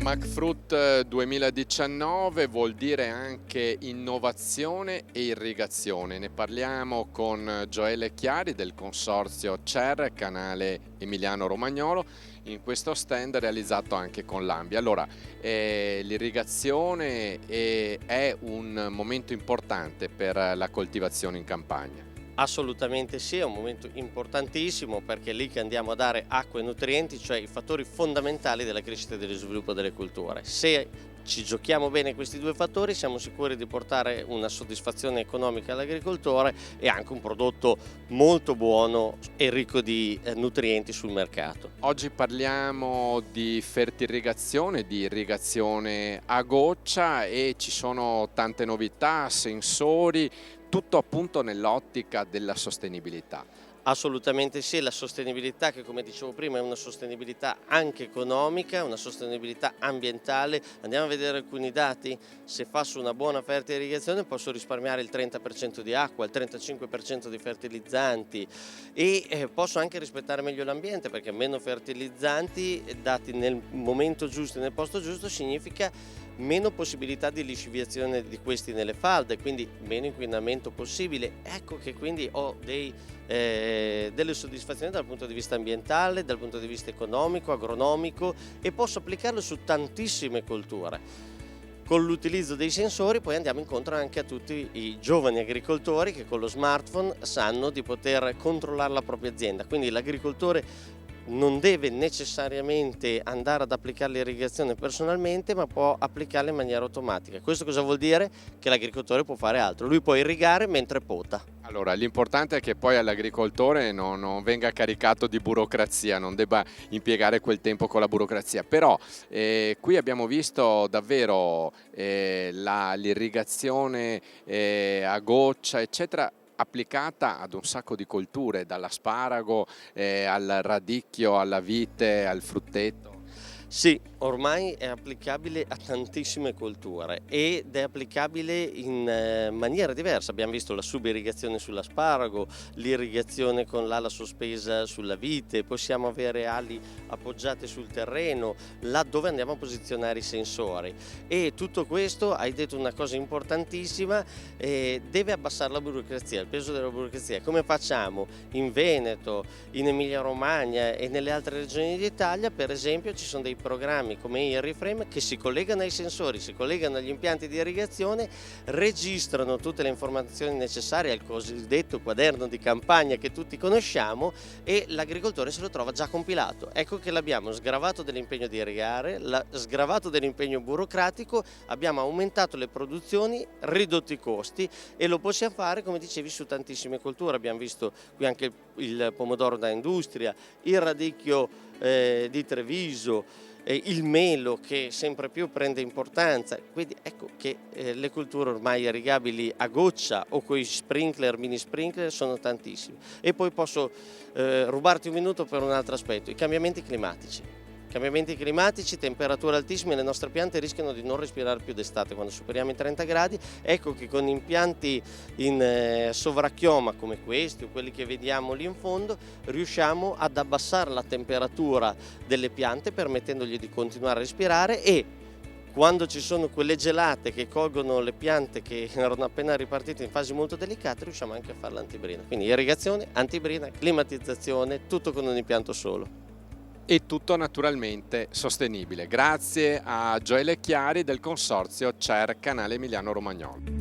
McFruit 2019 vuol dire anche innovazione e irrigazione. Ne parliamo con Gioele Chiari del consorzio CER, Canale Emiliano Romagnolo, in questo stand realizzato anche con l'Ambi. Allora, l'irrigazione è un momento importante per la coltivazione in campagna. Assolutamente sì, è un momento importantissimo perché è lì che andiamo a dare acqua e nutrienti, cioè i fattori fondamentali della crescita e dello sviluppo delle culture. Se ci giochiamo bene questi due fattori siamo sicuri di portare una soddisfazione economica all'agricoltore e anche un prodotto molto buono e ricco di nutrienti sul mercato. Oggi parliamo di fertirrigazione, di irrigazione a goccia e ci sono tante novità, sensori, tutto appunto nell'ottica della sostenibilità. Assolutamente sì, la sostenibilità che come dicevo prima è una sostenibilità anche economica, una sostenibilità ambientale. Andiamo a vedere alcuni dati: se faccio una buona fertilizzanti posso risparmiare il 30% di acqua, il 35% di fertilizzanti e posso anche rispettare meglio l'ambiente, perché meno fertilizzanti dati nel momento giusto e nel posto giusto significa meno possibilità di lixiviazione di questi nelle falde, quindi meno inquinamento possibile. Ecco che quindi ho delle soddisfazioni dal punto di vista ambientale, dal punto di vista economico, agronomico, e posso applicarlo su tantissime colture. Con l'utilizzo dei sensori poi andiamo incontro anche a tutti i giovani agricoltori che con lo smartphone sanno di poter controllare la propria azienda, quindi l'agricoltore non deve necessariamente andare ad applicare l'irrigazione personalmente, ma può applicarla in maniera automatica. Questo cosa vuol dire? Che l'agricoltore può fare altro, lui può irrigare mentre pota. Allora, l'importante è che poi all'agricoltore non venga caricato di burocrazia, non debba impiegare quel tempo con la burocrazia. Però qui abbiamo visto davvero l'irrigazione a goccia, eccetera, applicata ad un sacco di colture, dall'asparago al radicchio, alla vite, al frutteto. Sì, ormai è applicabile a tantissime colture ed è applicabile in maniera diversa. Abbiamo visto la subirrigazione sull'asparago, l'irrigazione con l'ala sospesa sulla vite, possiamo avere ali appoggiate sul terreno, là dove andiamo a posizionare i sensori. E tutto questo, hai detto una cosa importantissima, deve abbassare la burocrazia, il peso della burocrazia. Come facciamo in Veneto, in Emilia Romagna e nelle altre regioni d'Italia, per esempio, ci sono dei programmi come IRIFrame che si collegano ai sensori, si collegano agli impianti di irrigazione, registrano tutte le informazioni necessarie al cosiddetto quaderno di campagna che tutti conosciamo, e l'agricoltore se lo trova già compilato. Ecco che l'abbiamo sgravato dell'impegno di irrigare, sgravato dell'impegno burocratico, abbiamo aumentato le produzioni, ridotto i costi, e lo possiamo fare, come dicevi, su tantissime colture. Abbiamo visto qui anche il pomodoro da industria, il radicchio di Treviso, il melo che sempre più prende importanza. Quindi ecco che le colture ormai irrigabili a goccia o con i sprinkler, mini sprinkler, sono tantissime. E poi posso rubarti un minuto per un altro aspetto: i cambiamenti climatici. Cambiamenti climatici, temperature altissime, le nostre piante rischiano di non respirare più d'estate quando superiamo i 30 gradi. Ecco che con impianti in sovracchioma come questi o quelli che vediamo lì in fondo riusciamo ad abbassare la temperatura delle piante, permettendogli di continuare a respirare, e quando ci sono quelle gelate che colgono le piante che erano appena ripartite in fasi molto delicate, riusciamo anche a fare l'antibrina. Quindi irrigazione, antibrina, climatizzazione, tutto con un impianto solo. E tutto naturalmente sostenibile. Grazie a Gioele Chiari del consorzio CER Canale Emiliano Romagnolo.